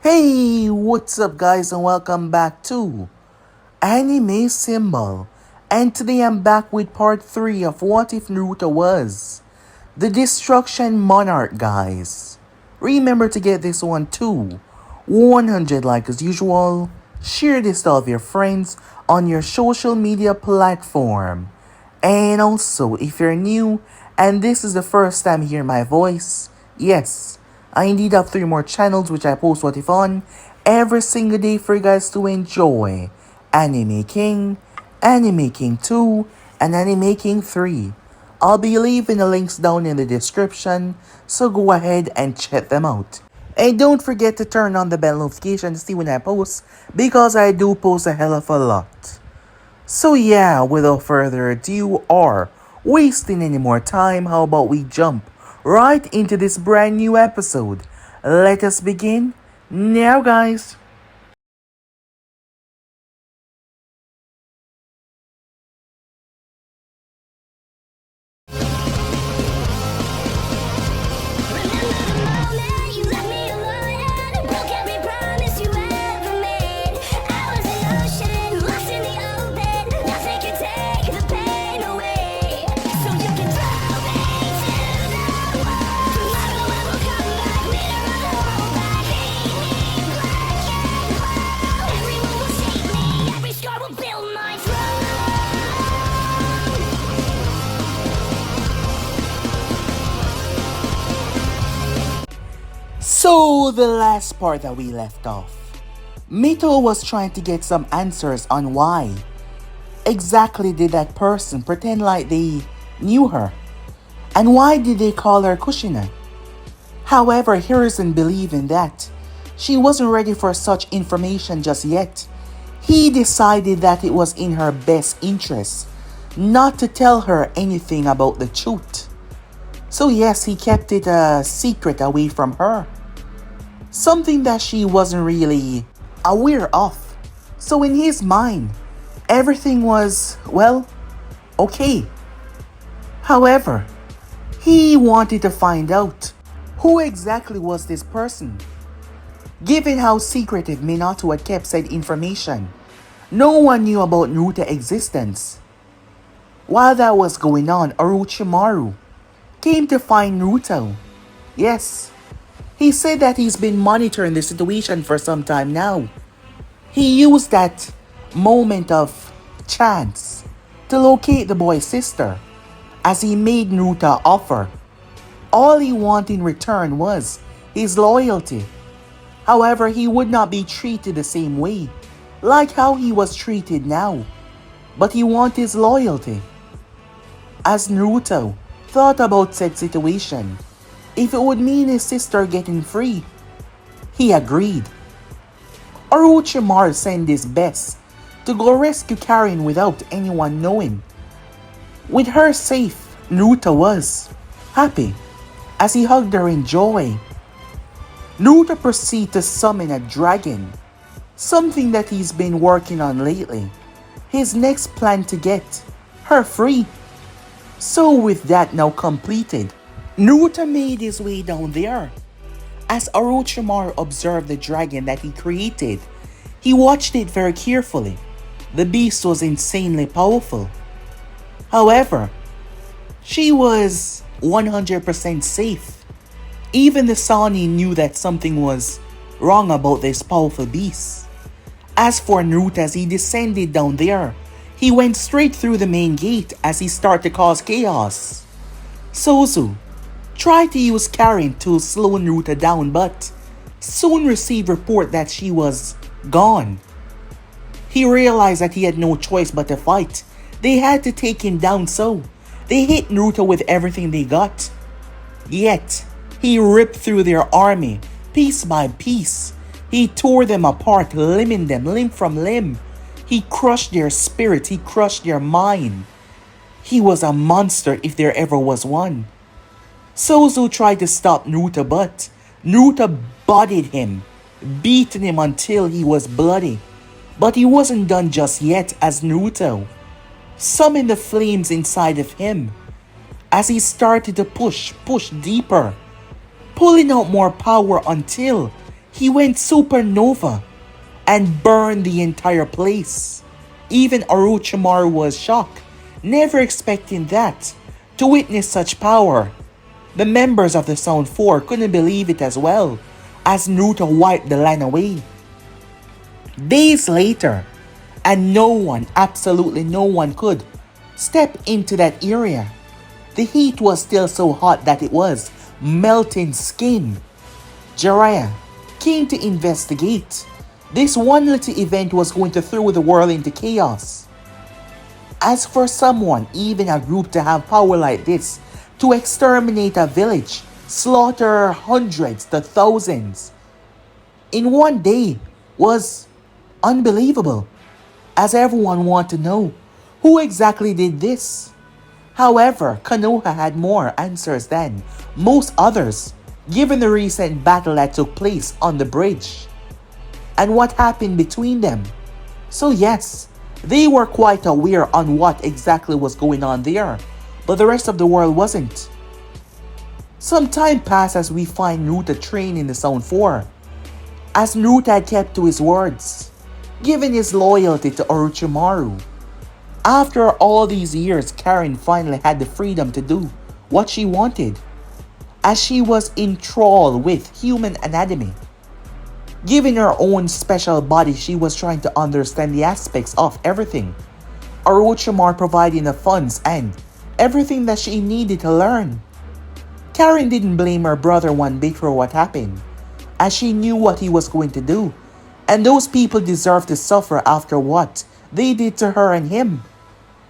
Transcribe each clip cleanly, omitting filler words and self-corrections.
Hey, what's up guys and welcome back to Anime Symbol. And today I'm back with part 3 of What If Naruto Was the Destruction Monarch, guys. Remember to get this one too. 100 like as usual. Share this to all of your friends on your social media platform. And also, if you're new and this is the first time hearing my voice, yes, I indeed have 3 more channels which I post what if on every single day for you guys to enjoy. Anime King, Anime King 2, and Anime King 3. I'll be leaving the links down in the description, so go ahead and check them out. And don't forget to turn on the bell notification to see when I post, because I do post a hell of a lot. So yeah, without further ado or wasting any more time, how about we jump right into this brand new episode. Let us begin now, guys. So, the last part that we left off, Mito was trying to get some answers on why exactly did that person pretend like they knew her, and why did they call her Kushina. However, Hiruzen believed in that she wasn't ready for such information just yet. He decided that it was in her best interest not to tell her anything about the truth. So yes, he kept it a secret away from her. Something that she wasn't really aware of. So in his mind, everything was, well, okay. However, he wanted to find out who exactly was this person. Given how secretive Minato had kept said information, no one knew about Naruto's existence. While that was going on, Orochimaru came to find Naruto. Yes, he said that he's been monitoring the situation for some time now. He used that moment of chance to locate the boy's sister as he made Naruto offer. All he wanted in return was his loyalty. However, he would not be treated the same way, like how he was treated now. But he wanted his loyalty. As Naruto thought about said situation, if it would mean his sister getting free, he agreed. Orochimaru sent his best to go rescue Karin without anyone knowing. With her safe, Naruto was happy as he hugged her in joy. Naruto proceeded to summon a dragon, something that he's been working on lately. His next plan to get her free. So with that now completed, Naruto made his way down there. As Orochimaru observed the dragon that he created, he watched it very carefully. The beast was insanely powerful. However, she was 100% safe. Even the Sani knew that something was wrong about this powerful beast. As for Naruto, as he descended down there, he went straight through the main gate as he started to cause chaos. Sozu tried to use Karin to slow Naruto down, but soon received report that she was gone. He realized that he had no choice but to fight. They had to take him down, so they hit Naruto with everything they got. Yet, he ripped through their army, piece by piece. He tore them apart, limbing them limb from limb. He crushed their spirit, he crushed their mind. He was a monster if there ever was one. Sozu tried to stop Naruto, but Naruto bodied him, beating him until he was bloody. But he wasn't done just yet, as Naruto summoned the flames inside of him as he started to push deeper, pulling out more power until He went supernova and burned the entire place. Even Orochimaru was shocked, never expecting that, to witness such power. The members of the Sound Four couldn't believe it as well, as Naruto wiped the land away. Days later, and no one, absolutely no one could step into that area. The heat was still so hot that it was melting skin. Jiraiya came to investigate. This one little event was going to throw the world into chaos. As for someone, even a group, to have power like this, to exterminate a village, slaughter hundreds to thousands in one day, was unbelievable, as everyone wanted to know who exactly did this. However, Konoha had more answers than most others, given the recent battle that took place on the bridge and what happened between them. So yes, they were quite aware on what exactly was going on there, but the rest of the world wasn't. Some time passed as we find Naruto trained in the Sound 4, as Naruto had kept to his words, given his loyalty to Orochimaru. After all these years, Karin finally had the freedom to do what she wanted, as she was enthralled with human anatomy. Given her own special body, she was trying to understand the aspects of everything. Orochimaru providing the funds and everything that she needed to learn. Karin didn't blame her brother one bit for what happened, as she knew what he was going to do, and those people deserved to suffer after what they did to her and him.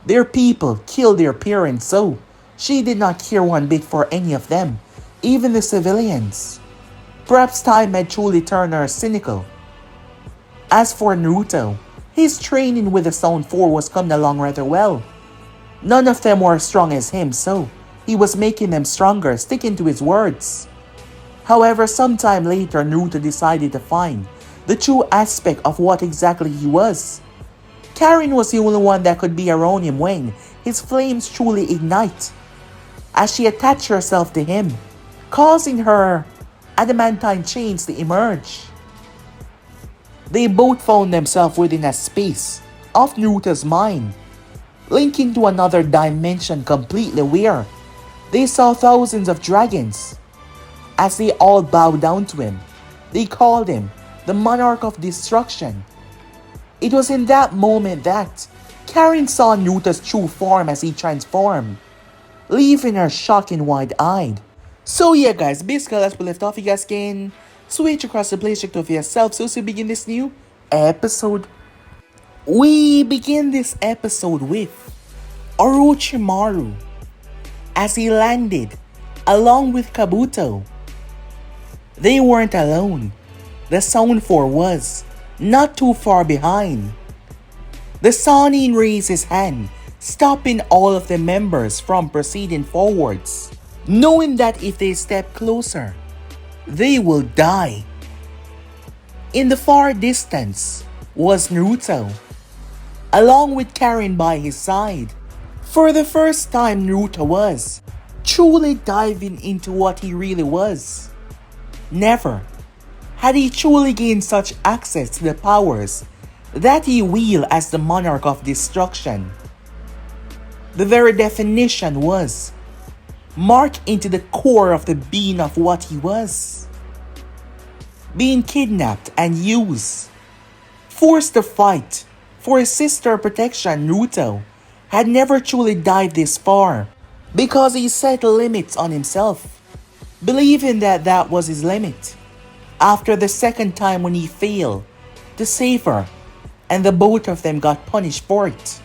Their people killed their parents, so she did not care one bit for any of them, even the civilians. Perhaps time had truly turned her cynical. As for Naruto, his training with the Sound 4 was coming along rather well. None of them were as strong as him, so he was making them stronger, sticking to his words. However, sometime later, Naruto decided to find the true aspect of what exactly he was. Karin was the only one that could be around him when his flames truly ignite, as she attached herself to him, causing her adamantine chains to emerge. They both found themselves within a space of Naruto's mind, linking to another dimension completely where they saw thousands of dragons. As they all bowed down to him, they called him the Monarch of Destruction. It was in that moment that Karin saw Naruto's true form as he transformed, leaving her shocked and wide-eyed. So yeah guys, basically as we left off, you guys can switch across the place, check it out for yourself. So as we begin this new episode, we begin this episode with Orochimaru as he landed along with Kabuto. They weren't alone. The Sound 4 was not too far behind. The Sannin raised his hand, stopping all of the members from proceeding forwards, knowing that if they step closer, they will die. In the far distance was Naruto, along with Karin by his side. For the first time, Naruto was truly diving into what he really was. Never had he truly gained such access to the powers that he wielded as the Monarch of Destruction. The very definition was marked into the core of the being of what he was. Being kidnapped and used, forced to fight for his sister's protection, Naruto had never truly dived this far because he set limits on himself, believing that that was his limit. After the second time when he failed to save her and the both of them got punished for it,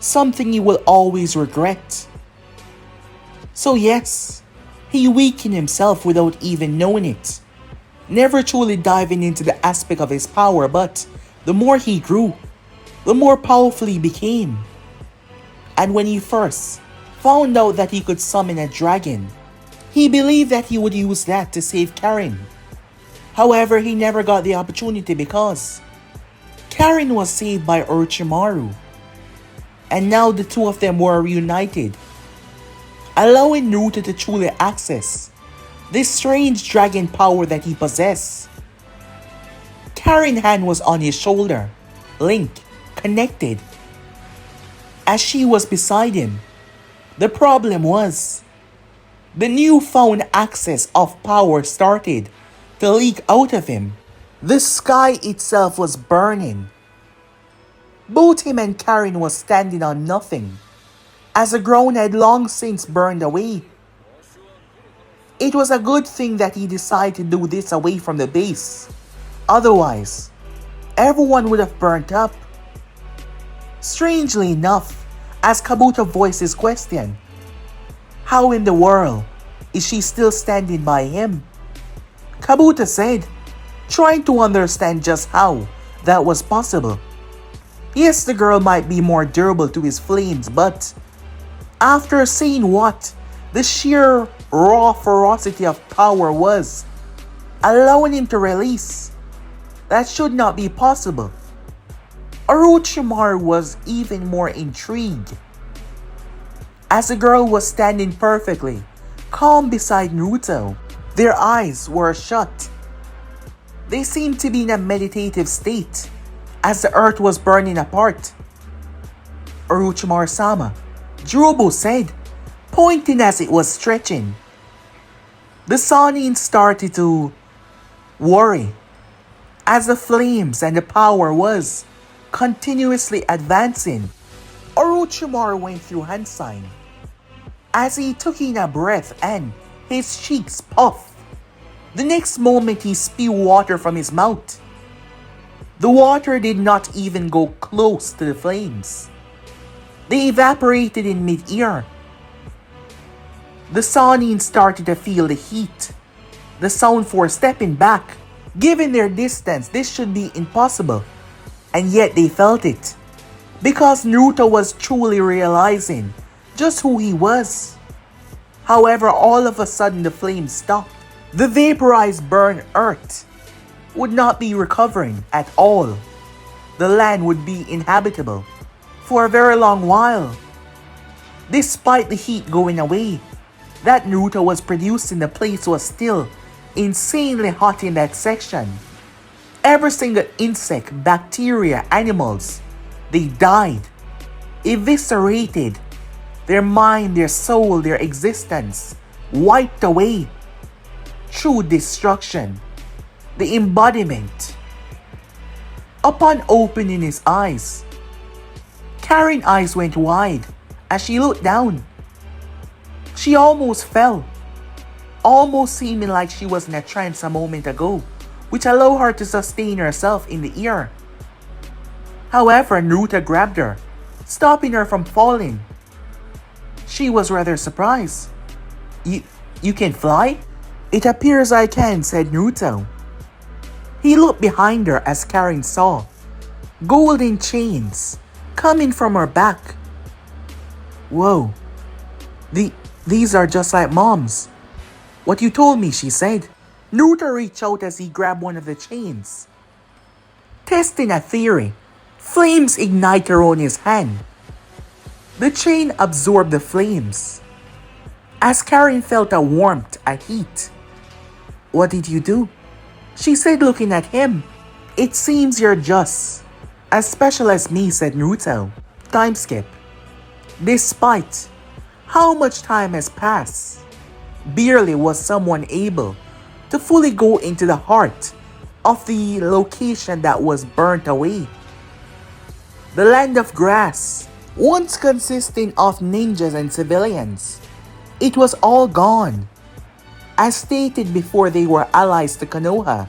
something he will always regret. So yes, he weakened himself without even knowing it, never truly diving into the aspect of his power, but the more he grew, the more powerful he became. And when he first found out that he could summon a dragon, he believed that he would use that to save Karin. However, he never got the opportunity because Karin was saved by Orochimaru, and now the two of them were reunited, allowing Naruto to truly access this strange dragon power that he possessed. Karin's hand was on his shoulder, linked, connected, as she was beside him. The problem was, the newfound access of power started to leak out of him. The sky itself was burning. Both him and Karin was standing on nothing, as the ground had long since burned away. It was a good thing that he decided to do this away from the base. Otherwise, everyone would have burnt up. Strangely enough, as Kabuto voiced his question, how in the world is she still standing by him? Kabuto said, trying to understand just how that was possible. Yes, the girl might be more durable to his flames, but after seeing what the sheer raw ferocity of power was, allowing him to release, that should not be possible. Orochimaru was even more intrigued, as the girl was standing perfectly calm beside Naruto. Their eyes were shut. They seemed to be in a meditative state as the earth was burning apart. Orochimaru-sama, Jurobo said, pointing as it was stretching. The Sannin started to worry as the flames and the power was continuously advancing. Orochimaru went through hand sign as he took in a breath and his cheeks puffed. The next moment he spewed water from his mouth. The water did not even go close to the flames. They evaporated in mid-air. The Sannin started to feel the heat. The sound force stepping back. Given their distance, this should be impossible. And yet they felt it. Because Naruto was truly realizing just who he was. However, all of a sudden the flames stopped. The vaporized burned earth would not be recovering at all. The land would be inhabitable for a very long while. Despite the heat going away that Naruto was producing, the place was still insanely hot in that section. Every single insect, bacteria, animals, they died, eviscerated, their mind, their soul, their existence, wiped away. True destruction, the embodiment. Upon opening his eyes, Karin's eyes went wide as she looked down. She almost fell, almost seeming like she was in a trance a moment ago, which allowed her to sustain herself in the air. However, Naruto grabbed her, stopping her from falling. She was rather surprised. You can fly? It appears I can, said Naruto. He looked behind her as Karin saw golden chains coming from her back. Whoa, these are just like Mom's. What you told me, she said. Naruto reached out as he grabbed one of the chains. Testing a theory, flames ignited on his hand. The chain absorbed the flames. As Karin felt a warmth, a heat. What did you do? She said, looking at him. It seems you're just as special as me, said Naruto. Time skip. Despite how much time has passed, barely was someone able to fully go into the heart of the location that was burnt away. The land of grass, once consisting of ninjas and civilians, it was all gone. As stated before, they were allies to Konoha.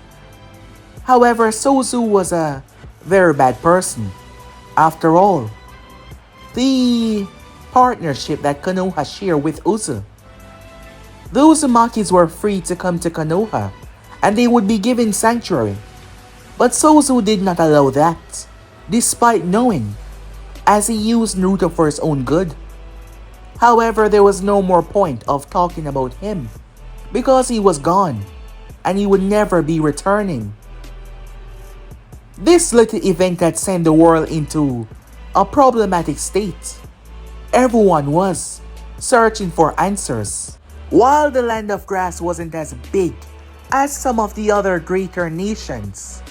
However, Sozu was a very bad person. After all, the partnership that Konoha shared with Uzu. The Uzumakis were free to come to Konoha, and they would be given sanctuary. But Sozu did not allow that, despite knowing, as he used Naruto for his own good. However, there was no more point of talking about him, because he was gone, and he would never be returning. This little event had sent the world into a problematic state. Everyone was searching for answers. While the land of grass wasn't as big as some of the other greater nations,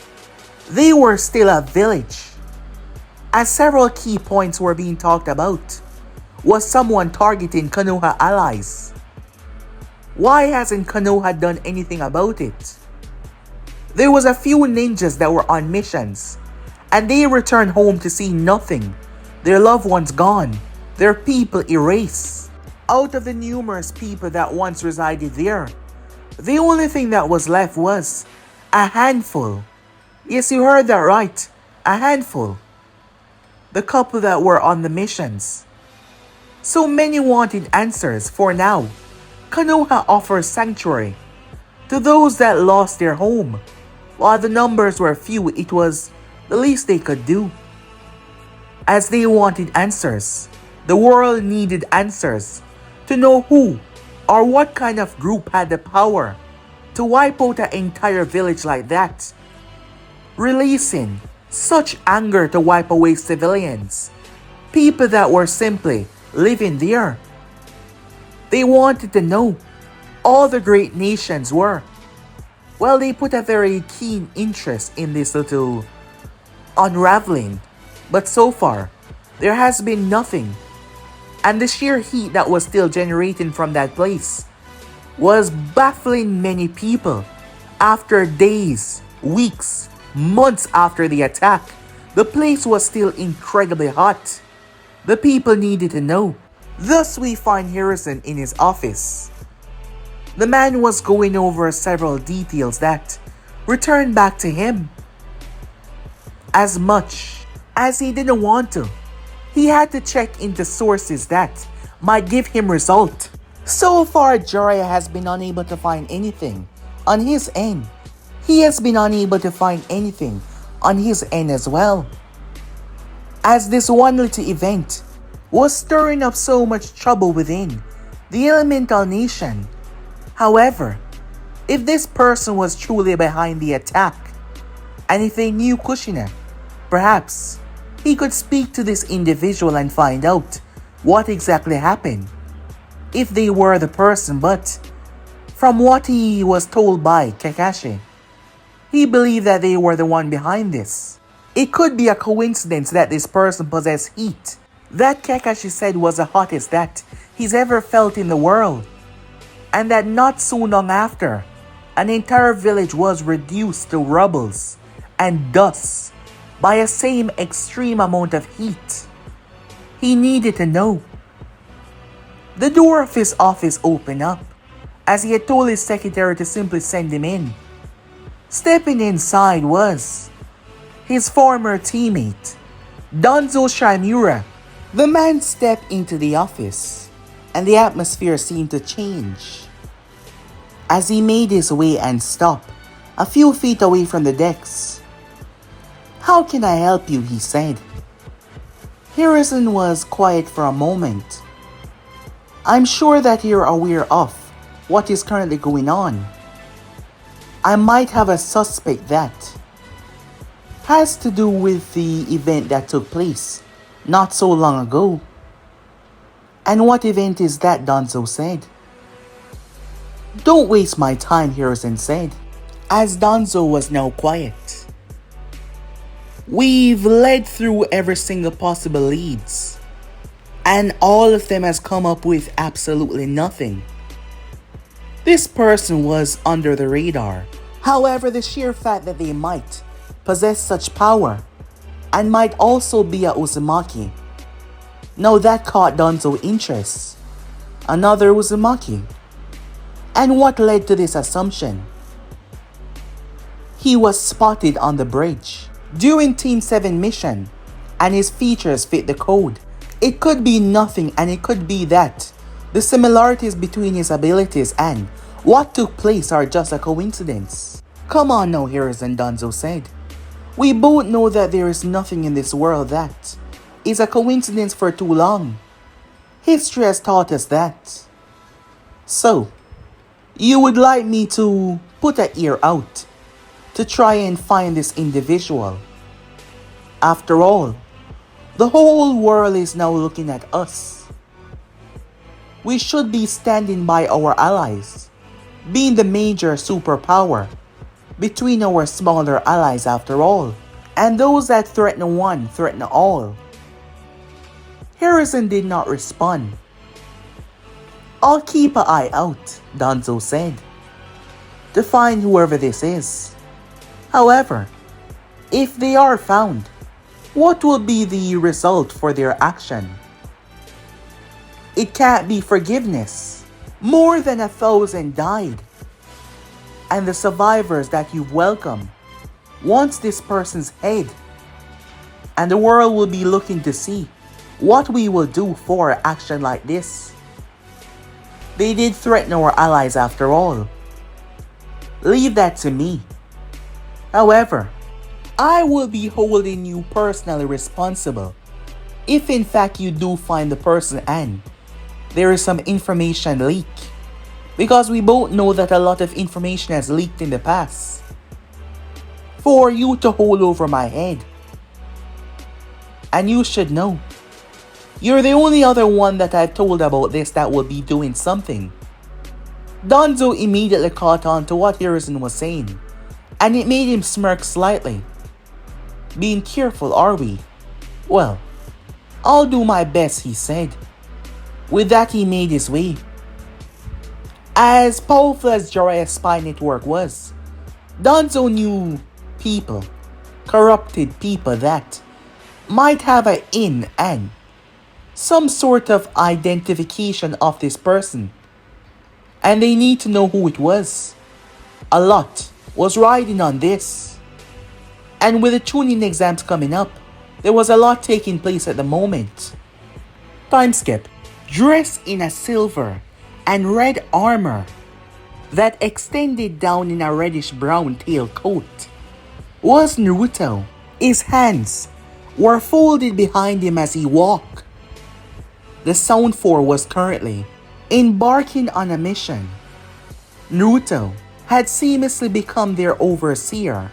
They were still a village. As several key points were being talked about. Was someone targeting Konoha allies? Why hasn't Konoha done anything about it? There was a few ninjas that were on missions, and they returned home to see nothing. Their loved ones gone, their people erased. Out of the numerous people that once resided there, the only thing that was left was a handful. Yes, you heard that right, a handful. The couple that were on the missions. So many wanted answers for now. Konoha offers sanctuary to those that lost their home. While the numbers were few, it was the least they could do. As they wanted answers, the world needed answers to know who or what kind of group had the power to wipe out an entire village like that, releasing such anger to wipe away civilians, people that were simply living there. They wanted to know. All the great nations were. Well, they put a very keen interest in this little unraveling. But so far, there has been nothing. And the sheer heat that was still generating from that place was baffling many people. After days, weeks, months after the attack, the place was still incredibly hot. The people needed to know. Thus we find Harrison in his office. The man was going over several details that returned back to him. As much as he didn't want to, he had to check into sources that might give him result. So far, Jiraiya has been unable to find anything on his end. He has been unable to find anything on his end as well. As this one little event was stirring up so much trouble within the elemental nation. However, if this person was truly behind the attack, and if they knew Kushina, perhaps he could speak to this individual and find out what exactly happened. If they were the person, but from what he was told by Kakashi, he believed that they were the one behind this. It could be a coincidence that this person possessed heat. That Kakashi said was the hottest that he's ever felt in the world. And that not so long after, an entire village was reduced to rubbles and dust by a same extreme amount of heat. He needed to know. The door of his office opened up, as he had told his secretary to simply send him in. Stepping inside was his former teammate, Danzo Shimura. The man stepped into the office, and the atmosphere seemed to change. As he made his way and stopped a few feet away from the decks. "How can I help you?" he said. Harrison was quiet for a moment. "I'm sure that you're aware of what is currently going on. I might have a suspect that has to do with the event that took place not so long ago." "And what event is that?" Danzo said. "Don't waste my time," Harrison said, as Danzo was now quiet. "We've led through every single possible leads, and all of them has come up with absolutely nothing. This person was under the radar. However, the sheer fact that they might possess such power and might also be a Uzumaki. Now that caught Danzo's interest. Another Uzumaki. And what led to this assumption? He was spotted on the bridge during Team 7 mission, and his features fit the code. It could be nothing, and it could be that the similarities between his abilities and what took place are just a coincidence. Come on now, Harrison, Danzo said. We both know that there is nothing in this world that is a coincidence for too long. History has taught us that. So, you would like me to put an ear out to try and find this individual. After all, the whole world is now looking at us. We should be standing by our allies, being the major superpower between our smaller allies after all. And those that threaten one threaten all. Harrison did not respond. I'll keep an eye out, Danzo said, to find whoever this is. However, if they are found, what will be the result for their action? It can't be forgiveness. More than 1,000 died. And the survivors that you've welcomed wants this person's head. And the world will be looking to see what we will do for action like this. They did threaten our allies after all. Leave that to me. However, I will be holding you personally responsible if in fact you do find the person and there is some information leak. Because we both know that a lot of information has leaked in the past. For you to hold over my head. And you should know, you're the only other one that I've told about this that will be doing something. Danzo immediately caught on to what Harrison was saying, and it made him smirk slightly. Being careful, are we? Well, I'll do my best, he said. With that, he made his way. As powerful as Jiraiya's spy network was, Danzo knew people, corrupted people that might have an in and some sort of identification of this person. And they need to know who it was. A lot was riding on this. And with the tuning exams coming up, there was a lot taking place at the moment. Time skip. Dressed in a silver and red armor that extended down in a reddish-brown tailcoat was Naruto. His hands were folded behind him as he walked. The Sound Four was currently embarking on a mission. Naruto had seamlessly become their overseer.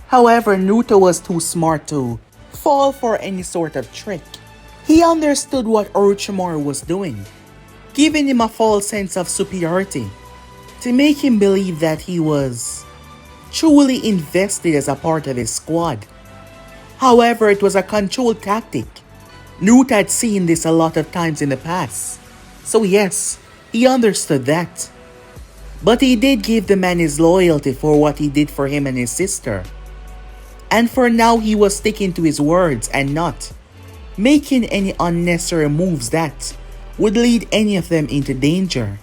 However, Naruto was too smart to fall for any sort of trick. He understood what Orochimaru was doing, giving him a false sense of superiority to make him believe that he was truly invested as a part of his squad. However, it was a controlled tactic. Naruto had seen this a lot of times in the past, so yes, he understood that. But he did give the man his loyalty for what he did for him and his sister. And for now, he was sticking to his words and not making any unnecessary moves that would lead any of them into danger.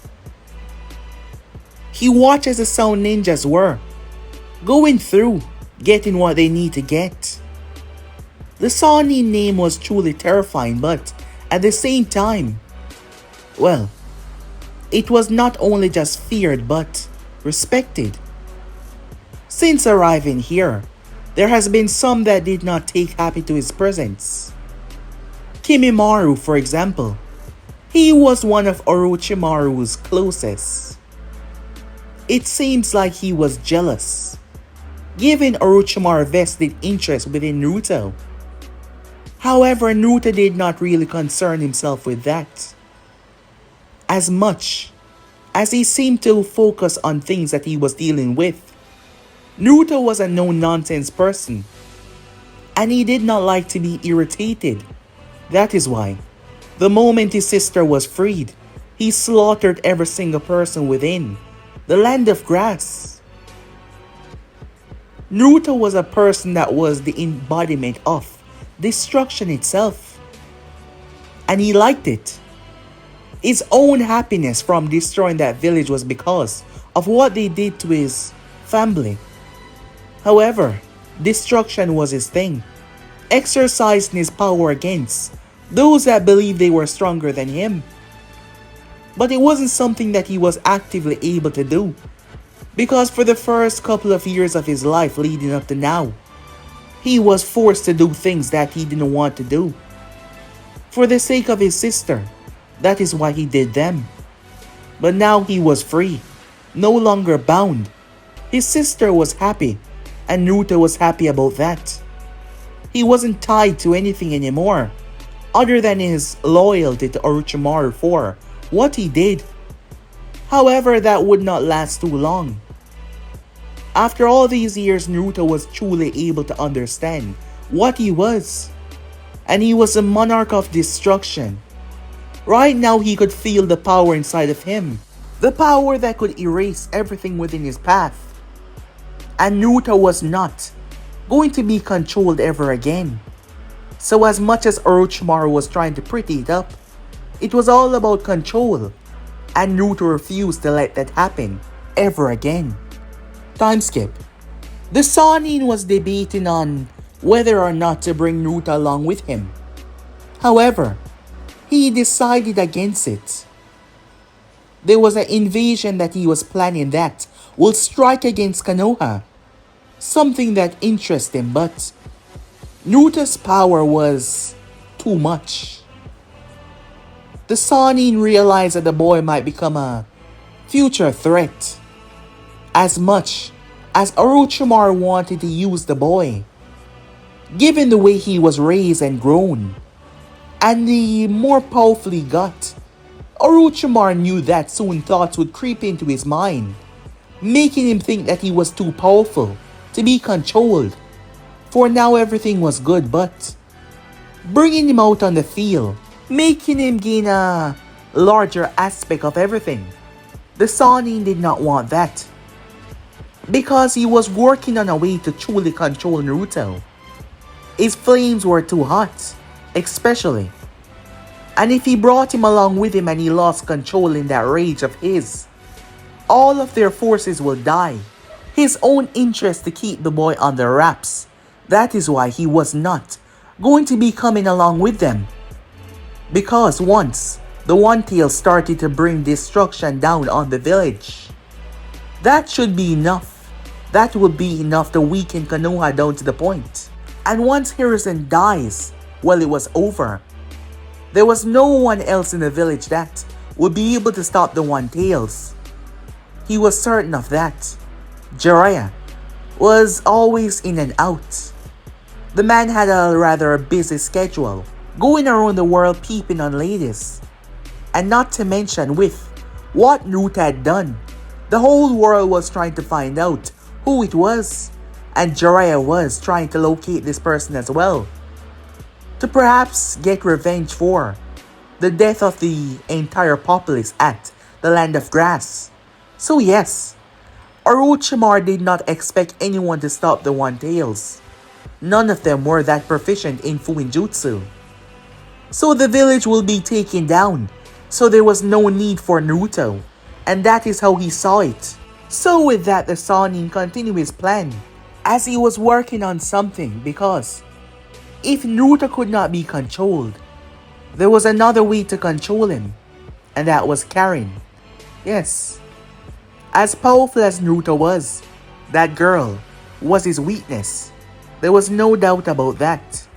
He watched as the Sound Ninjas were going through, getting what they need to get. The Shawnee name was truly terrifying, but at the same time, well, it was not only just feared but respected. Since arriving here, there has been some that did not take happy to his presence. Kimimaro, for example, he was one of Orochimaru's closest. It seems like he was jealous, giving Orochimaru vested interest within Naruto. However, Naruto did not really concern himself with that, as much as he seemed to focus on things that he was dealing with. Naruto was a no-nonsense person, and he did not like to be irritated. That is why, the moment his sister was freed, he slaughtered every single person within the land of grass. Naruto was a person that was the embodiment of destruction itself, and he liked it. His own happiness from destroying that village was because of what they did to his family. However, destruction was his thing, exercising his power against those that believed they were stronger than him. But it wasn't something that he was actively able to do, because for the first couple of years of his life leading up to now, he was forced to do things that he didn't want to do. For the sake of his sister, that is why he did them. But now he was free, no longer bound. His sister was happy, and Naruto was happy about that. He wasn't tied to anything anymore, other than his loyalty to Orochimaru for what he did. However, that would not last too long. After all these years, Naruto was truly able to understand what he was. And he was a monarch of destruction. Right now he could feel the power inside of him. The power that could erase everything within his path. And Naruto was not going to be controlled ever again. So as much as Orochimaru was trying to pretty it up, it was all about control. And Naruto refused to let that happen ever again. Time skip. The Sannin was debating on whether or not to bring Naruto along with him. However, he decided against it. There was an invasion that he was planning that would strike against Konoha. Something that interested him, but Naruto's power was too much. The Sannin realized that the boy might become a future threat. As much as Orochimaru wanted to use the boy, given the way he was raised and grown, and the more powerful he got, Orochimaru knew that soon thoughts would creep into his mind, making him think that he was too powerful to be controlled. For now everything was good, but bringing him out on the field, making him gain a larger aspect of everything, the Sannin did not want that. Because he was working on a way to truly control Naruto. His flames were too hot, especially. And if he brought him along with him and he lost control in that rage of his, all of their forces will die. His own interest to keep the boy under wraps. That is why he was not going to be coming along with them. Because once the One Tail started to bring destruction down on the village, that should be enough. That would be enough to weaken Konoha down to the point. And once Hiruzen dies, well, it was over. There was no one else in the village that would be able to stop the One Tails. He was certain of that. Jiraiya was always in and out. The man had a rather busy schedule, going around the world peeping on ladies. And not to mention with what Naruto had done, the whole world was trying to find out who it was, and Jiraiya was trying to locate this person as well, to perhaps get revenge for the death of the entire populace at the Land of Grass. So yes, Orochimaru did not expect anyone to stop the One Tails. None of them were that proficient in Fuinjutsu. So the village will be taken down, so there was no need for Naruto, and that is how he saw it. So with that, the Sannin continued his plan, as he was working on something, because if Naruto could not be controlled, there was another way to control him, and that was Karin. Yes, as powerful as Naruto was, that girl was his weakness. There was no doubt about that.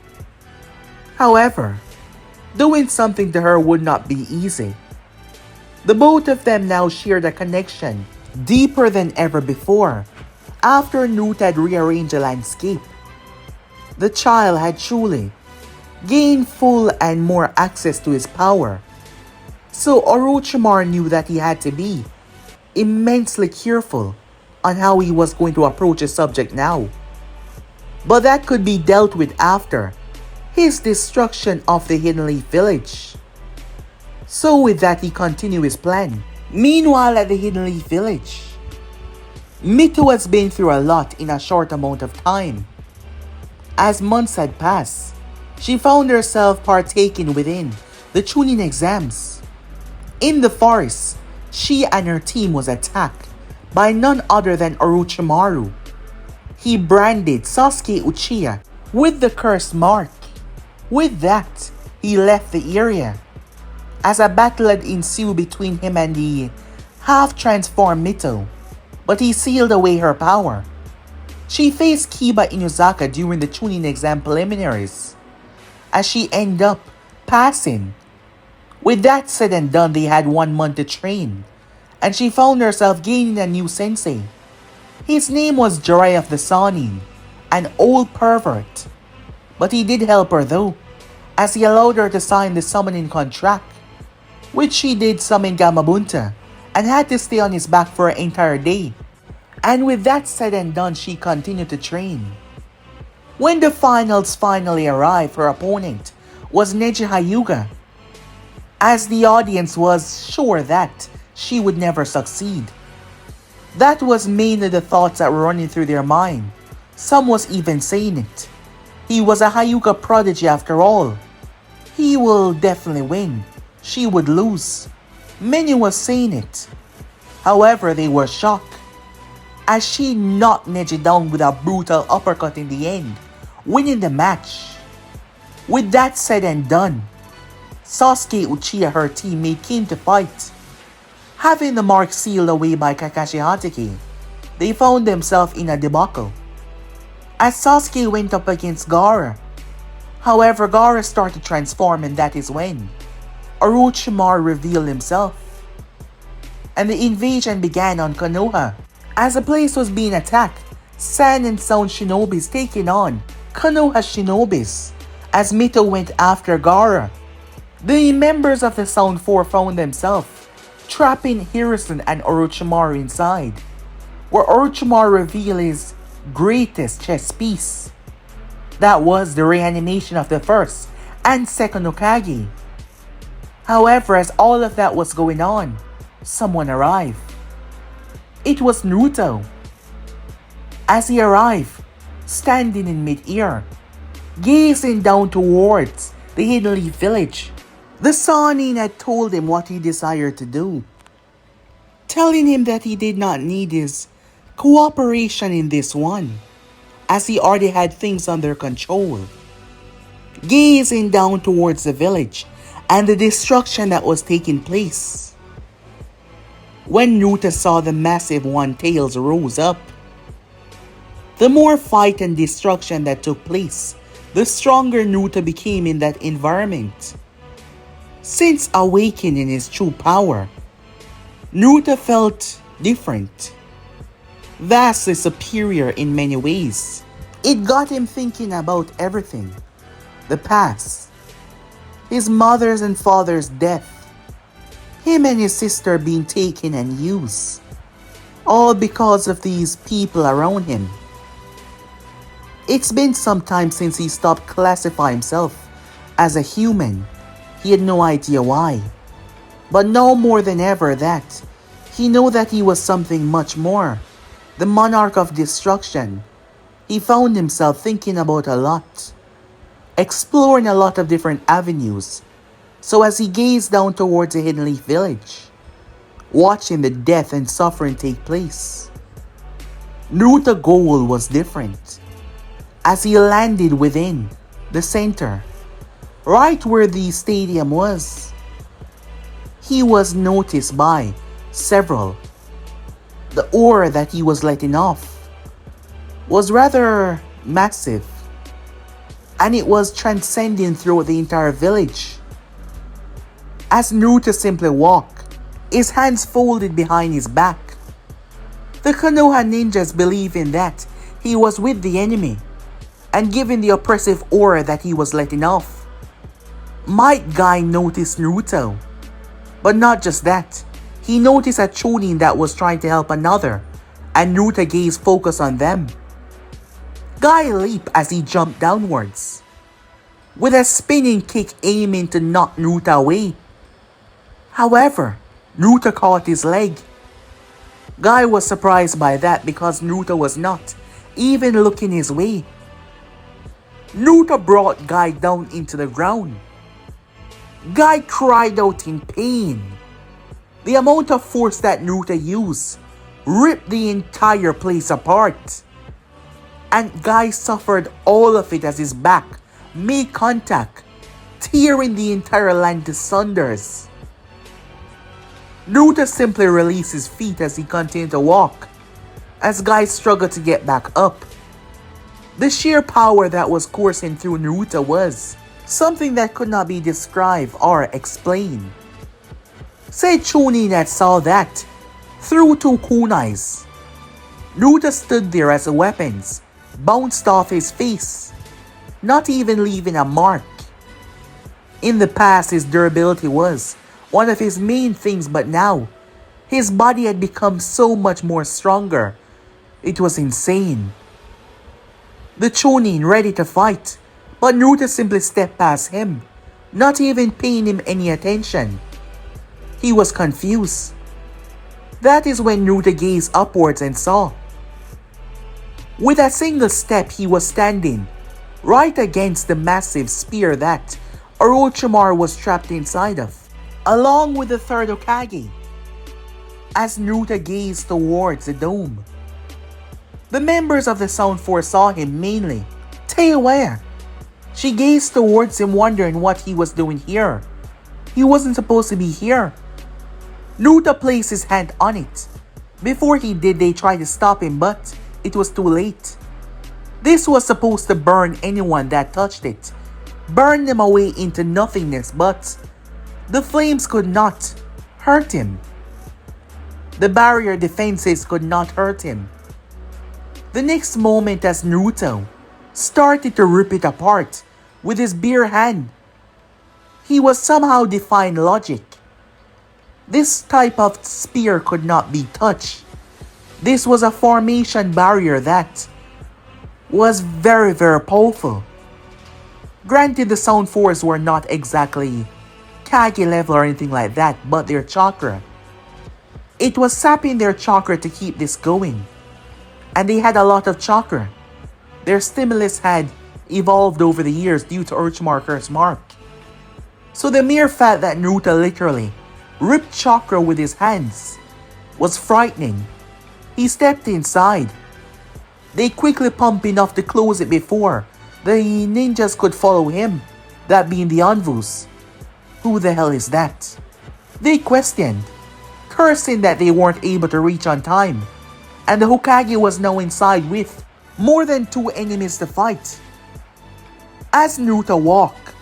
However, doing something to her would not be easy. The both of them now shared a connection deeper than ever before, after Naruto had rearranged the landscape. The child had truly gained full and more access to his power. So Orochimaru knew that he had to be immensely careful on how he was going to approach the subject now. But that could be dealt with after his destruction of the Hidden Leaf Village. So with that, he continued his plan. Meanwhile, at the Hidden Leaf Village, Mito has been through a lot in a short amount of time. As months had passed, she found herself partaking within the Chunin exams. In the forest, she and her team was attacked by none other than Orochimaru. He branded Sasuke Uchiha with the cursed mark. With that, he left the area, as a battle had ensued between him and the half-transformed Mito, but he sealed away her power. She faced Kiba Inuzaka during the Chunin exam preliminaries, as she ended up passing. With that said and done, they had 1 month to train, and she found herself gaining a new sensei. His name was Jiraiya of the Sannin, an old pervert. But he did help her though, as he allowed her to sign the summoning contract, which she did summon Gamabunta, and had to stay on his back for an entire day. And with that said and done, she continued to train. When the finals finally arrived, her opponent was Neji Hyuga, as the audience was sure that she would never succeed. That was mainly the thoughts that were running through their mind. Some was even saying it. He was a Hyuga prodigy after all. He will definitely win. She would lose. Many was saying it. However, they were shocked, as she knocked Neji down with a brutal uppercut in the end, winning the match. With that said and done, Sasuke Uchiha, her teammate, came to fight. Having the mark sealed away by Kakashi Hatake, they found themselves in a debacle, as Sasuke went up against Gaara. However, Gaara started to transform, and that is when Orochimaru revealed himself, and the invasion began on Konoha. As the place was being attacked, Sand and Sound Shinobis taking on Konoha Shinobis, as Mito went after Gaara. The members of the Sound Four found themselves trapping Hiruzen and Orochimaru inside, where Orochimaru revealed his greatest chess piece. That was the reanimation of the first and second Hokage. However, as all of that was going on, someone arrived. It was Naruto. As he arrived, standing in mid-air, gazing down towards the Hidden Leaf village, the Sannin had told him what he desired to do, telling him that he did not need his cooperation in this one, as he already had things under control. Gazing down towards the village and the destruction that was taking place, when Naruto saw the massive One Tails rose up, the more fight and destruction that took place, the stronger Naruto became in that environment. Since awakening his true power, Naruto felt different, vastly superior in many ways. It got him thinking about everything: the past, his mother's and father's death, him and his sister being taken and used, all because of these people around him. It's been some time since he stopped classifying himself as a human. He had no idea why. But now more than ever that, he knew that he was something much more. The Monarch of Destruction. He found himself thinking about a lot, exploring a lot of different avenues. So as he gazed down towards the Hidden Leaf village, watching the death and suffering take place, Naruto's goal was different. As he landed within the center, right where the stadium was, he was noticed by several. The aura that he was letting off was rather massive, and it was transcending throughout the entire village. As Naruto simply walked, his hands folded behind his back, the Konoha ninjas believing that he was with the enemy, and given the oppressive aura that he was letting off, Might Guy noticed Naruto. But not just that, he noticed a Chunin that was trying to help another, and Naruto gazed focus on them. Guy leaped as he jumped downwards, with a spinning kick aiming to knock Naruto away. However, Naruto caught his leg. Guy was surprised by that because Naruto was not even looking his way. Naruto brought Guy down into the ground. Guy cried out in pain. The amount of force that Naruto used ripped the entire place apart, and Guy suffered all of it as his back made contact, tearing the entire land to sunders. Naruto simply released his feet as he continued to walk, as Guy struggled to get back up. The sheer power that was coursing through Naruto was something that could not be described or explained. Say Chunin that saw that through two kunais. Naruto stood there as the weapons bounced off his face, not even leaving a mark. In the past, his durability was one of his main things, but now his body had become so much more stronger It was insane. The Chunin ready to fight, but Naruto simply stepped past him, not even paying him any attention. He was confused. That is when Naruto gazed upwards and saw. With a single step, he was standing right against the massive spear that Orochimaru was trapped inside of, along with the third Hokage. As Naruto gazed towards the dome, the members of the Sound Force saw him, mainly Teiwaya. She gazed towards him, wondering what he was doing here. He wasn't supposed to be here. Naruto placed his hand on it. Before he did, they tried to stop him, but it was too late. This was supposed to burn anyone that touched it, burn them away into nothingness, but the flames could not hurt him. The barrier defenses could not hurt him. The next moment, as Naruto started to rip it apart with his bare hand, he was somehow defying logic. This type of spear could not be touched. This was a formation barrier that was very powerful. Granted, the Sound Force were not exactly Kage level or anything like that, but their chakra, it was sapping their chakra to keep this going. And they had a lot of chakra. Their stimulus had evolved over the years due to Orochimaru's mark. So the mere fact that Naruto literally ripped chakra with his hands was frightening. He stepped inside. They quickly pumped enough to close it before the ninjas could follow him, that being the Anvus. Who the hell is that? They questioned, cursing that they weren't able to reach on time, and the Hokage was now inside with more than 2 enemies to fight. As Naruto walked,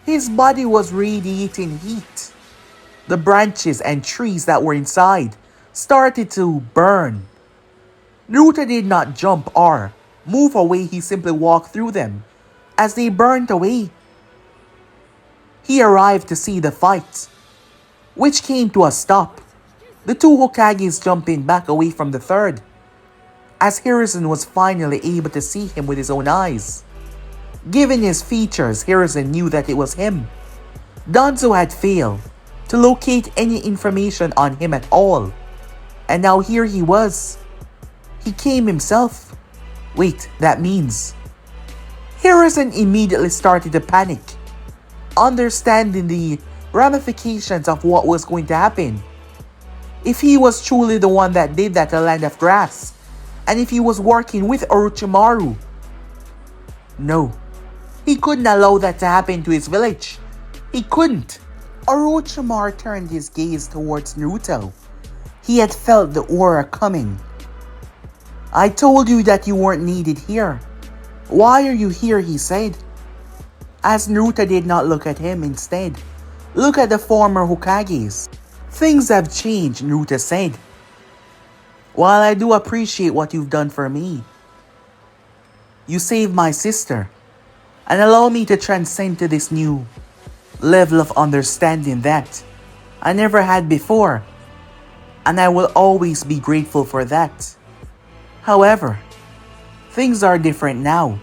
his body was radiating heat. The branches and trees that were inside started to burn. Naruto did not jump or move away, he simply walked through them as they burned away. He arrived to see the fight, which came to a stop. The 2 Hokages jumping back away from the third. As Hiruzen was finally able to see him with his own eyes. Given his features, Hiruzen knew that it was him. Danzo had failed to locate any information on him at all. And now here he was. He came himself. Wait, that means Hiruzen immediately started to panic, understanding the ramifications of what was going to happen. If he was truly the one that did that to Land of Grass, and if he was working with Orochimaru. No, he couldn't allow that to happen to his village. He couldn't. Orochimaru turned his gaze towards Naruto. He had felt the aura coming. I told you that you weren't needed here. Why are you here, he said. As Naruto did not look at him, instead, look at the former Hokages. Things have changed, Naruto said. While I do appreciate what you've done for me, you saved my sister and allow me to transcend to this new level of understanding that I never had before, and I will always be grateful for that. However, things are different now,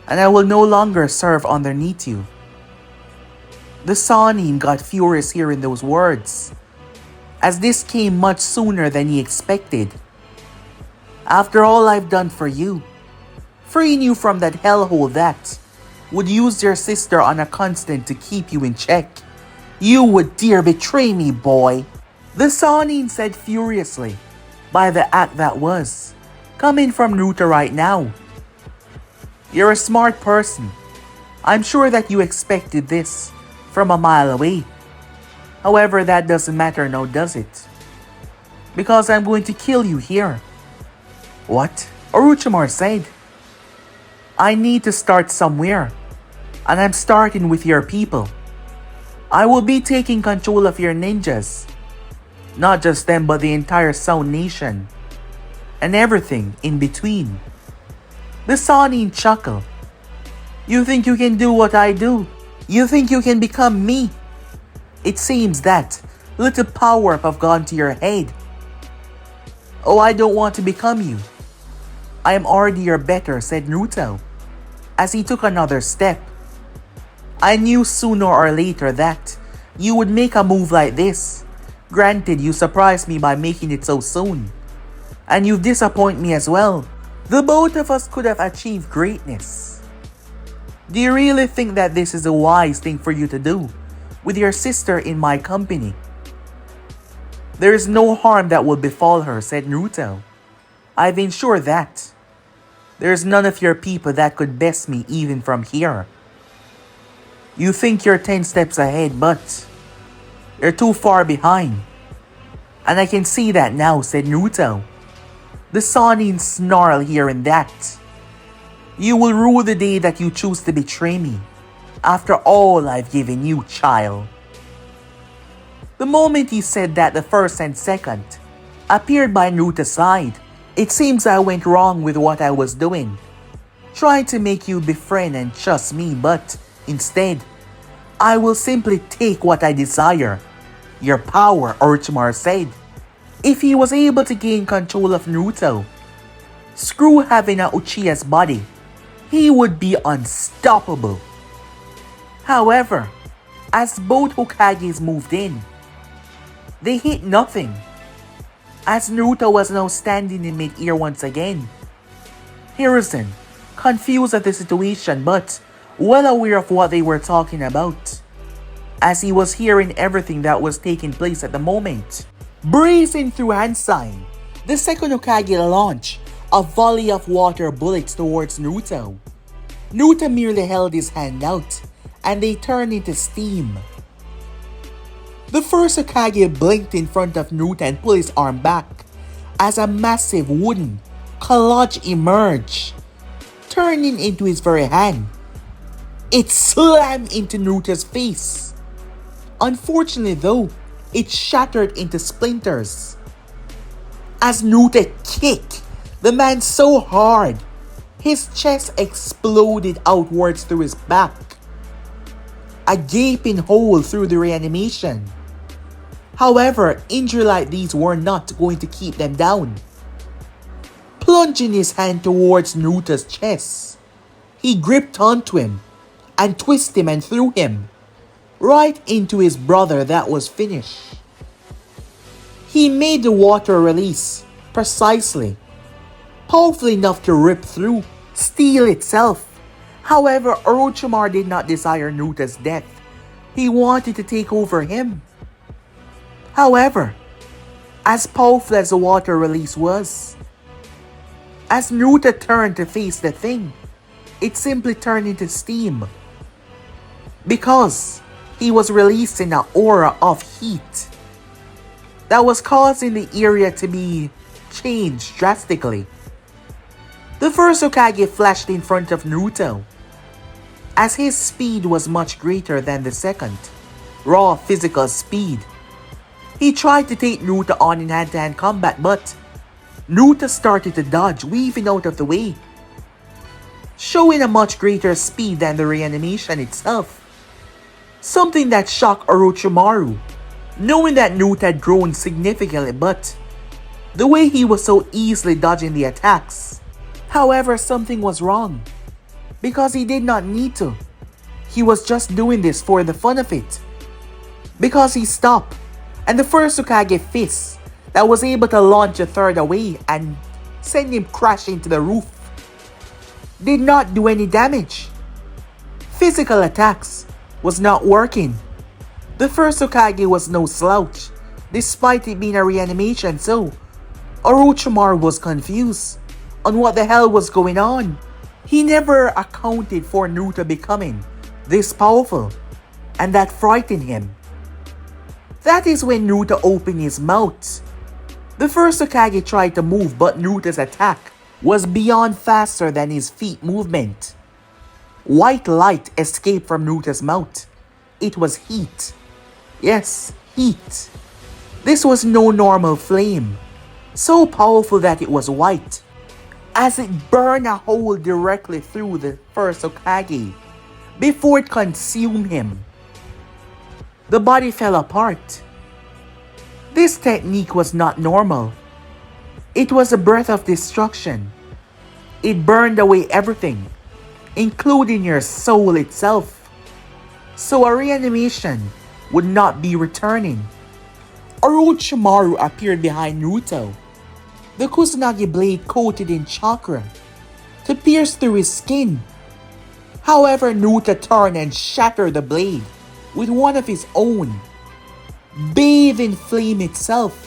and I will no longer serve underneath you. The Sannin got furious hearing those words, as this came much sooner than he expected. After all I've done for you, freeing you from that hellhole that would use your sister on a constant to keep you in check, you would dare betray me, boy. The Sannin said furiously, by the act that was coming from Naruto right now. You're a smart person. I'm sure that you expected this from a mile away. However, that doesn't matter now, does it? Because I'm going to kill you here. What? Orochimaru said. I need to start somewhere, and I'm starting with your people. I will be taking control of your ninjas. Not just them, but the entire Sound Nation. And everything in between. The Sannin chuckled. You think you can do what I do? You think you can become me? It seems that little power up have gone to your head. Oh, I don't want to become you. I am already your better, said Naruto, as he took another step. I knew sooner or later that you would make a move like this. Granted, you surprised me by making it so soon. And you've disappointed me as well. The both of us could have achieved greatness. Do you really think that this is a wise thing for you to do, with your sister in my company? There is no harm that will befall her, said Naruto. I've ensured that. There is none of your people that could best me even from here. You think you're 10 steps ahead, but you're too far behind. And I can see that now, said Naruto. The Sanin snarl here and that. You will rue the day that you choose to betray me, after all I've given you, child. The moment he said that, the first and second appeared by Naruto's side. It seems I went wrong with what I was doing, trying to make you befriend and trust me, but instead, I will simply take what I desire. Your power, Orochimaru said. If he was able to gain control of Naruto, screw having a Uchiha's body, he would be unstoppable. However, as both Hokages moved in, they hit nothing, as Naruto was now standing in mid-air once again. Hiruzen, confused at the situation but well aware of what they were talking about, as he was hearing everything that was taking place at the moment. Breezing through hand sign, the second Hokage launched a volley of water bullets towards Naruto. Naruto merely held his hand out, and they turned into steam. The first Hokage blinked in front of Naruto and pulled his arm back, as a massive wooden clutch emerged, turning into his very hand. It slammed into Naruto's face. Unfortunately though, it shattered into splinters. As Naruto kicked the man so hard, his chest exploded outwards through his back, a gaping hole through the reanimation. However, injuries like these were not going to keep them down. Plunging his hand towards Naruto's chest, he gripped onto him and twisted him and threw him right into his brother that was finished. He made the water release precisely, powerful enough to rip through steel itself. However, Orochimaru did not desire Naruto's death. He wanted to take over him. However, as powerful as the water release was, as Naruto turned to face the thing, it simply turned into steam, because he was releasing an aura of heat that was causing the area to be changed drastically. The first Hokage flashed in front of Naruto, as his speed was much greater than the second, raw physical speed. He tried to take Naruto on in hand-to-hand combat, but Naruto started to dodge, weaving out of the way, showing a much greater speed than the reanimation itself. Something that shocked Orochimaru, knowing that Naruto had grown significantly, but the way he was so easily dodging the attacks. However, something was wrong, because he did not need to. He was just doing this for the fun of it. Because he stopped, and the first Hokage fist that was able to launch a third away and send him crashing to the roof did not do any damage. Physical attacks was not working. The first Hokage was no slouch, despite it being a reanimation, so Orochimaru was confused on what the hell was going on. He never accounted for Naruto becoming this powerful, and that frightened him. That is when Naruto opened his mouth. The first Hokage tried to move, but Naruto's attack was beyond faster than his feet movement. White light escaped from Naruto's mouth. It was heat. Yes, heat. This was no normal flame, so powerful that it was white, as it burned a hole directly through the first Hokage before it consumed him. The body fell apart. This technique was not normal. It was a breath of destruction. It burned away everything, including your soul itself. So a reanimation would not be returning. Orochimaru appeared behind Naruto, the Kusanagi blade coated in chakra, to pierce through his skin. However, Naruto turned and shattered the blade with one of his own. Bathed in flame itself,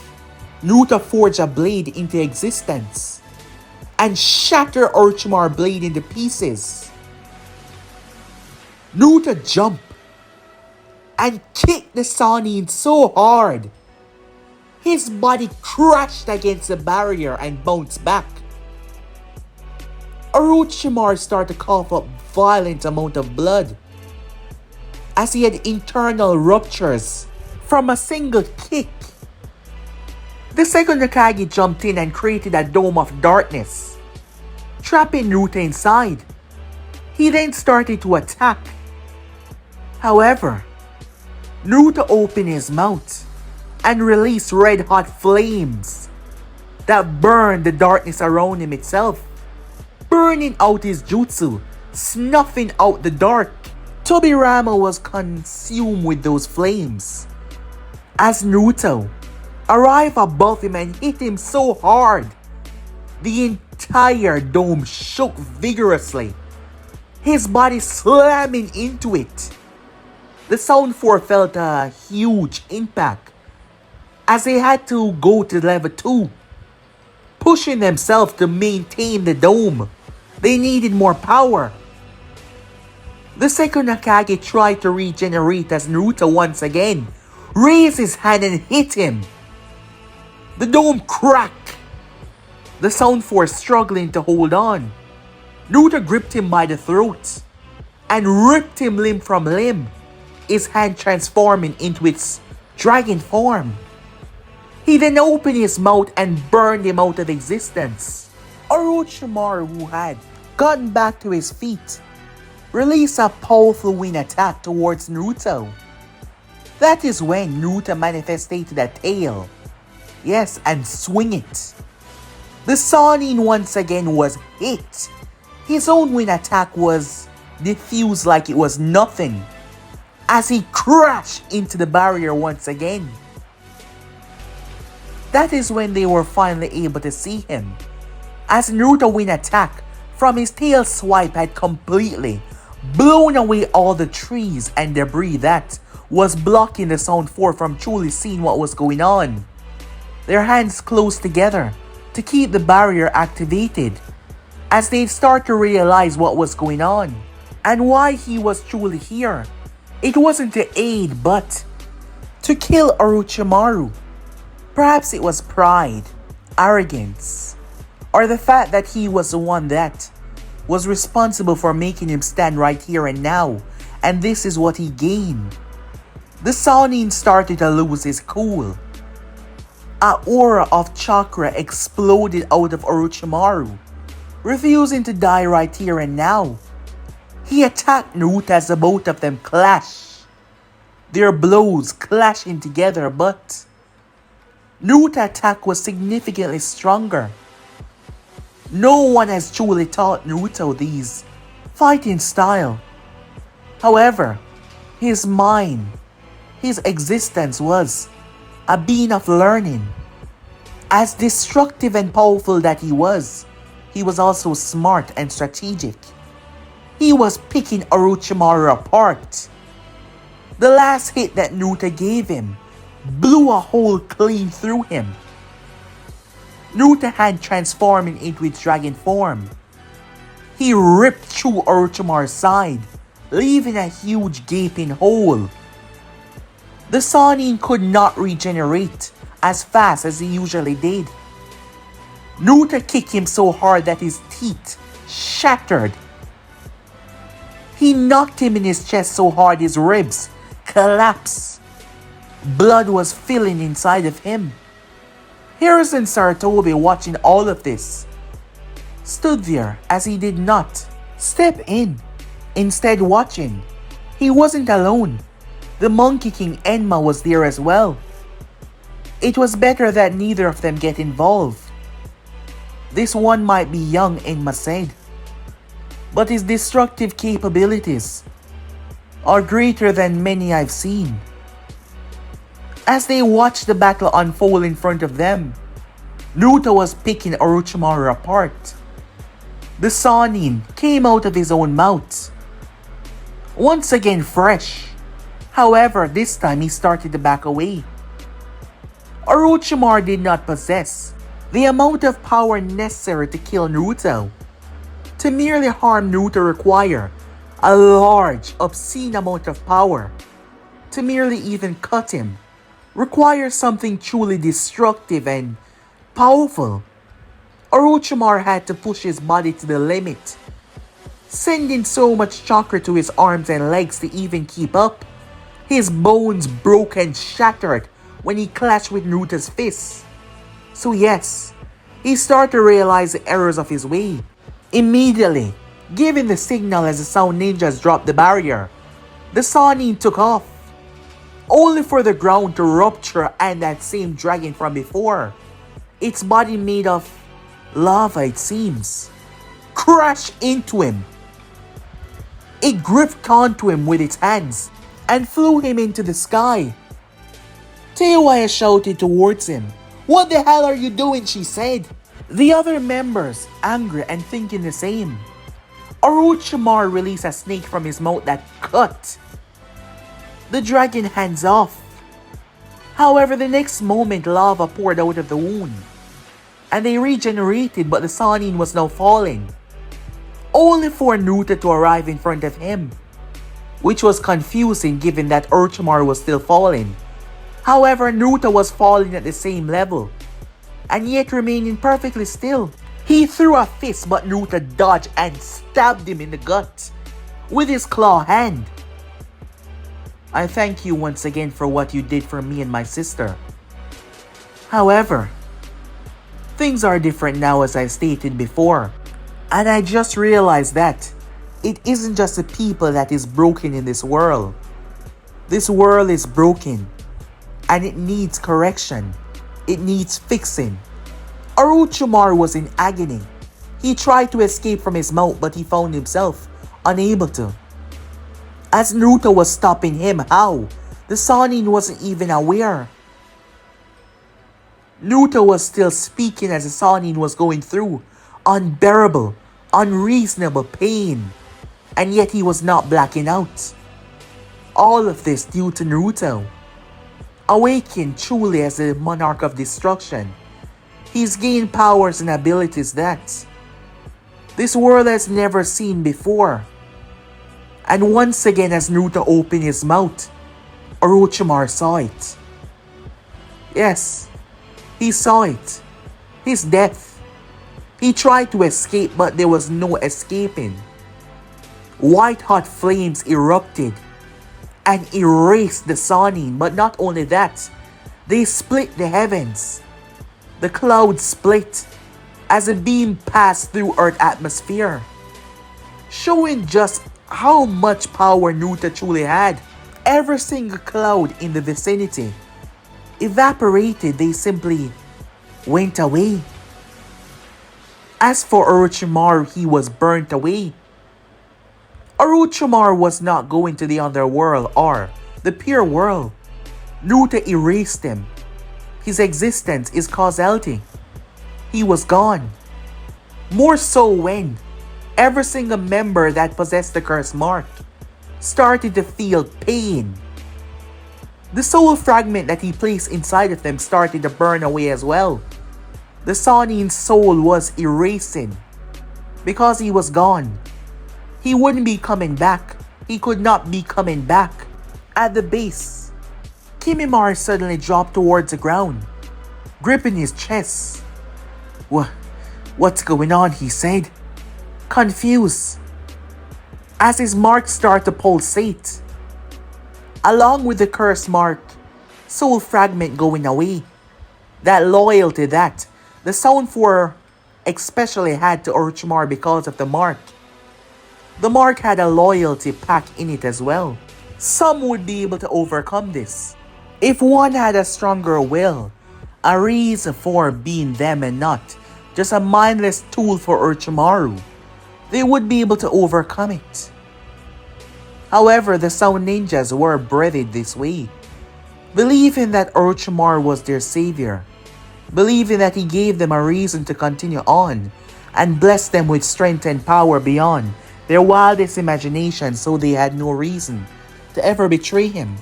Naruto forged a blade into existence and shattered Orochimaru's blade into pieces. Naruto jumped and kicked the Sannin so hard, his body crashed against the barrier and bounced back. Orochimaru started to cough up violent amount of blood, as he had internal ruptures from a single kick. The second Hokage jumped in and created a dome of darkness, trapping Naruto inside. He then started to attack. However, Naruto opened his mouth and released red-hot flames that burned the darkness around him itself, burning out his jutsu, snuffing out the dark. Tobirama was consumed with those flames, as Naruto arrived above him and hit him so hard, the entire dome shook vigorously, his body slamming into it. The Sound Force felt a huge impact, as they had to go to level 2, pushing themselves to maintain the dome. They needed more power. The second Hokage tried to regenerate as Naruto once again raised his hand and hit him. The dome cracked, the Sound Force struggling to hold on. Naruto gripped him by the throat and ripped him limb from limb, his hand transforming into its dragon form. He then opened his mouth and burned him out of existence. Orochimaru, who had gotten back to his feet, released a powerful wind attack towards Naruto. That is when Naruto manifested a tail. Yes, and swing it. The Sannin once again was hit. His own wind attack was diffused like it was nothing, as he crashed into the barrier once again. That is when they were finally able to see him, as Naruto's wind attack from his tail swipe had completely blown away all the trees and debris that was blocking the Sound Force from truly seeing what was going on. Their hands closed together to keep the barrier activated, as they start to realize what was going on and why he was truly here. It wasn't to aid, but to kill Orochimaru. Perhaps it was pride, arrogance, or the fact that he was the one that was responsible for making him stand right here and now, and this is what he gained. The Sannin started to lose his cool. An aura of chakra exploded out of Orochimaru, refusing to die right here and now. He attacked Naruto as the both of them clashed, their blows clashing together, but Naruto's attack was significantly stronger. No one has truly taught Naruto these fighting style. However, his mind, his existence was a being of learning. As destructive and powerful that he was also smart and strategic. He was picking Orochimaru apart. The last hit that Naruto gave him blew a hole clean through him. Naruto had transforming into its dragon form. He ripped through Orochimaru's side, leaving a huge gaping hole. The Sannin could not regenerate as fast as he usually did. Naruto kicked him so hard that his teeth shattered. He knocked him in his chest so hard his ribs collapsed. Blood was filling inside of him. Hiruzen Sarutobi, watching all of this, stood there as he did not step in, instead watching. He wasn't alone. The Monkey King Enma was there as well. It was better that neither of them get involved. This one might be young, Enma said, but his destructive capabilities are greater than many I've seen. As they watched the battle unfold in front of them, Naruto was picking Orochimaru apart. The Sannin came out of his own mouth, once again fresh. However, this time he started to back away. Orochimaru did not possess the amount of power necessary to kill Naruto. To merely harm Naruto require a large, obscene amount of power. To merely even cut him requires something truly destructive and powerful. Orochimaru had to push his body to the limit, sending so much chakra to his arms and legs to even keep up. His bones broke and shattered when he clashed with Naruto's fists. So yes, he started to realize the errors of his way. Immediately, giving the signal as the Sound Ninjas dropped the barrier, the Sannin took off, only for the ground to rupture and that same dragon from before, its body made of lava it seems, crashed into him. It gripped onto him with its hands and flew him into the sky. Teiwaya shouted towards him. "What the hell are you doing?" she said. The other members, angry and thinking the same. Orochimaru released a snake from his mouth that cut the dragon hands off. However, the next moment lava poured out of the wound, and they regenerated, but the Sannin was now falling, only for Naruto to arrive in front of him, which was confusing given that Orochimaru was still falling. However, Naruto was falling at the same level, and yet remaining perfectly still. He threw a fist, but Naruto dodged and stabbed him in the gut with his claw hand. "I thank you once again for what you did for me and my sister. However, things are different now, as I stated before, and I just realized that it isn't just the people that is broken in this world. This world is broken, and it needs correction. It needs fixing." Orochimaru was in agony. He tried to escape from his mouth, but he found himself unable to. As Naruto was stopping him, how? The Sannin wasn't even aware. Naruto was still speaking as the Sannin was going through unbearable, unreasonable pain, and yet he was not blacking out. All of this due to Naruto. Awakened truly as the Monarch of Destruction, he's gained powers and abilities that this world has never seen before. And once again, as Naruto opened his mouth, Orochimaru saw it. Yes, he saw it. His death. He tried to escape, but there was no escaping. White hot flames erupted and erased the Sannin, but not only that, they split the heavens. The clouds split as a beam passed through Earth's atmosphere, showing just how much power Naruto truly had. Every single cloud in the vicinity evaporated, they simply went away. As for Orochimaru, he was burnt away. Orochimaru was not going to the underworld or the pure world. Naruto erased him. His existence is causality. He was gone. More so when every single member that possessed the curse mark started to feel pain. The soul fragment that he placed inside of them started to burn away as well. The Sannin's soul was erasing because he was gone. He wouldn't be coming back. He could not be coming back. At the base, Kimimaro suddenly dropped towards the ground, gripping his chest. What's going on?" he said, confused, as his mark started to pulsate. Along with the curse mark, soul fragment going away. That loyalty that the Sound 4 especially had to Orochimaru because of the mark. The mark had a loyalty pack in it as well. Some would be able to overcome this if one had a stronger will, a reason for being them and not just a mindless tool for Orochimaru, they would be able to overcome it. However, the Sound Ninjas were bred this way, believing that Orochimaru was their savior, believing that he gave them a reason to continue on, and blessed them with strength and power beyond their wildest imagination, so they had no reason to ever betray him.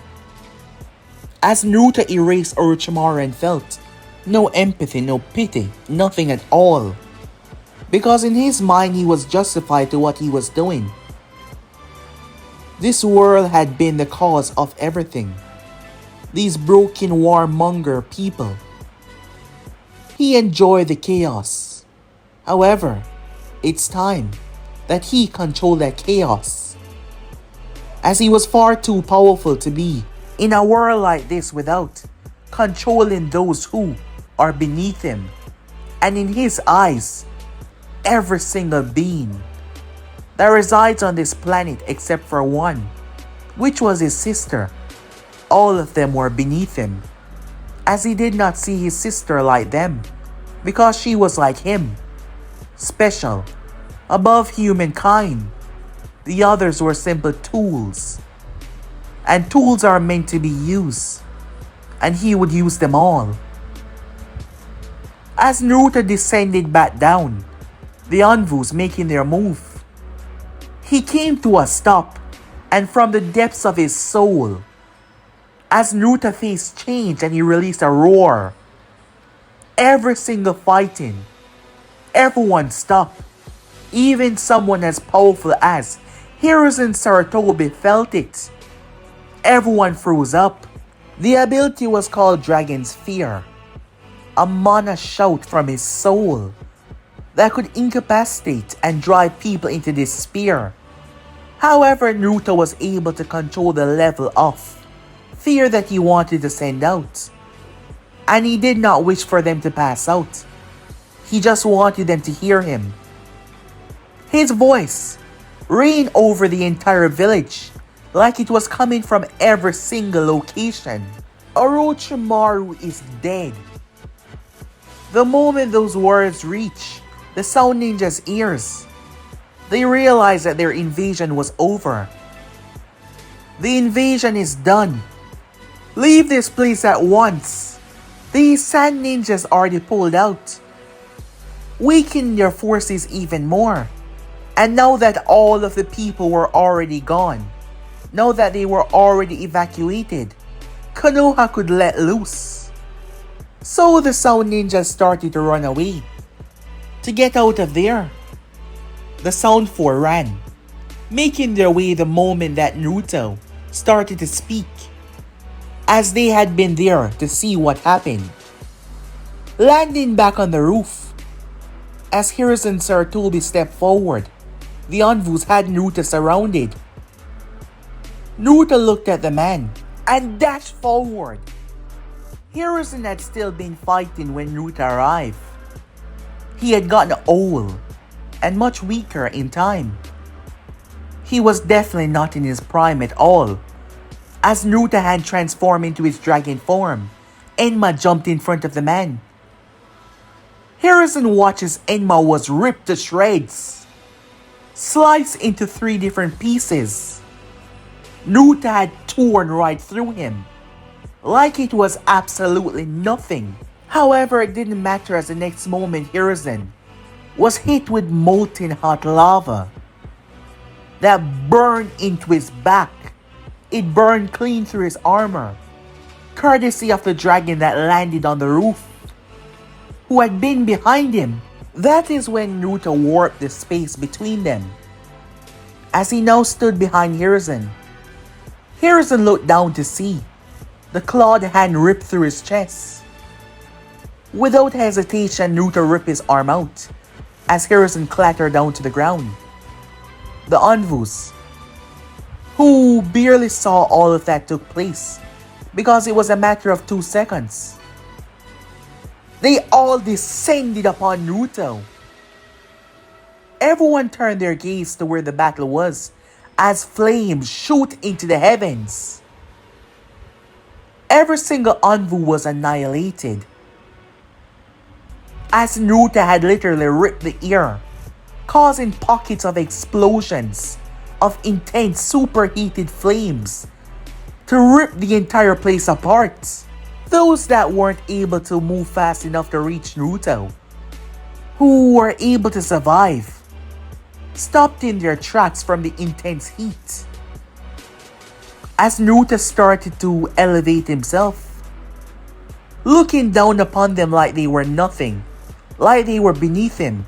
As Naruto erased Orochimaru and felt no empathy, no pity, nothing at all, because in his mind he was justified to what he was doing. This world had been the cause of everything. These broken warmonger people. He enjoyed the chaos. However, it's time that he controlled that chaos, as he was far too powerful to be in a world like this without controlling those who are beneath him, and in his eyes, every single being that resides on this planet except for one, which was his sister, all of them were beneath him, as he did not see his sister like them, because she was like him, special, above humankind. The others were simple tools, and tools are meant to be used, and he would use them all. As Naruto descended back down, the Anvus making their move, he came to a stop, and from the depths of his soul, as Naruto's face changed and he released a roar, every single fighting, everyone stopped. Even someone as powerful as Hiruzen Sarutobi felt it. Everyone froze up. The ability was called Dragon's Fear, a mana shout from his soul that could incapacitate and drive people into despair. However, Naruto was able to control the level of fear that he wanted to send out, and he did not wish for them to pass out. He just wanted them to hear him. His voice reigned over the entire village, like it was coming from every single location. Orochimaru is dead. The moment those words reached the Sound Ninjas' ears, they realized that their invasion was over. The invasion is done. Leave this place at once. These Sand Ninjas already pulled out, weakening their forces even more. And now that all of the people were already gone, now that they were already evacuated, Konoha could let loose. So the Sound Ninjas started to run away. To get out of there, the Sound Four ran, making their way the moment that Naruto started to speak, as they had been there to see what happened. Landing back on the roof, as Hiruzen Sarutobi stepped forward, the Anvus had Naruto surrounded. Naruto looked at the man and dashed forward. Hiruzen had still been fighting when Naruto arrived. He had gotten old and much weaker in time. He was definitely not in his prime at all. As Naruto had transformed into his dragon form, Enma jumped in front of the man. Hiruzen watched as Enma was ripped to shreds, sliced into 3 different pieces. Naruto had torn right through him, like it was absolutely nothing. However, it didn't matter, as the next moment Hiruzen was hit with molten hot lava that burned into his back. It burned clean through his armor, courtesy of the dragon that landed on the roof, who had been behind him. That is when Naruto warped the space between them. As he now stood behind Hiruzen, Hiruzen looked down to see the clawed hand ripped through his chest. Without hesitation, Naruto ripped his arm out, as Hiruzen clattered down to the ground. The Anvus, who barely saw all of that took place, because it was a matter of 2 seconds, they all descended upon Naruto. Everyone turned their gaze to where the battle was, as flames shoot into the heavens. Every single Anvu was annihilated. as Naruto had literally ripped the air, causing pockets of explosions of intense superheated flames to rip the entire place apart. Those that weren't able to move fast enough to reach Naruto, who were able to survive, stopped in their tracks from the intense heat. As Naruto started to elevate himself, looking down upon them like they were nothing, like they were beneath him,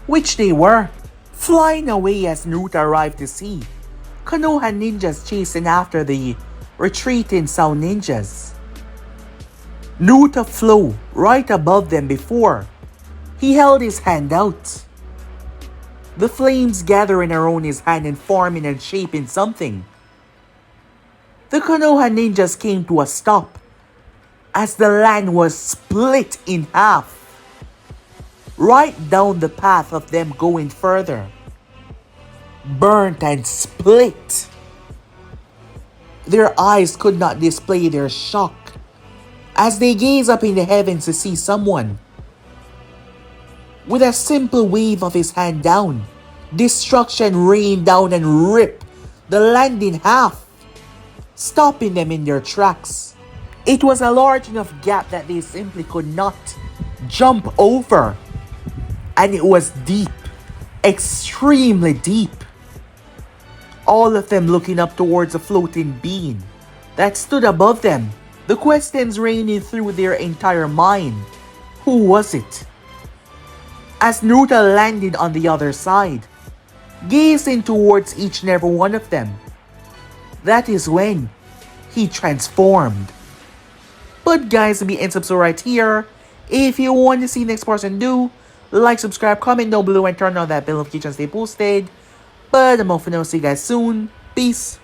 which they were. Flying away as Naruto arrived to see Konoha ninjas chasing after the retreating Sound ninjas. Naruto flew right above them before he held his hand out, the flames gathering around his hand and forming and shaping something. The Konoha ninjas came to a stop as the land was split in half, right down the path of them going further. Burnt and split. Their eyes could not display their shock as they gaze up in the heavens to see someone. With a simple wave of his hand down, destruction rained down and ripped the land in half, stopping them in their tracks. It was a large enough gap that they simply could not jump over, and it was deep, extremely deep. All of them looking up towards a floating being that stood above them, the questions raining through their entire mind. Who was it? As Naruto landed on the other side, gazing towards each and every one of them, that is when he transformed. But guys, be and subscribe right here. If you want to see the next person do, like, subscribe, comment down below, and turn on that bell notification to stay posted. But I'm off for now. See you guys soon. Peace.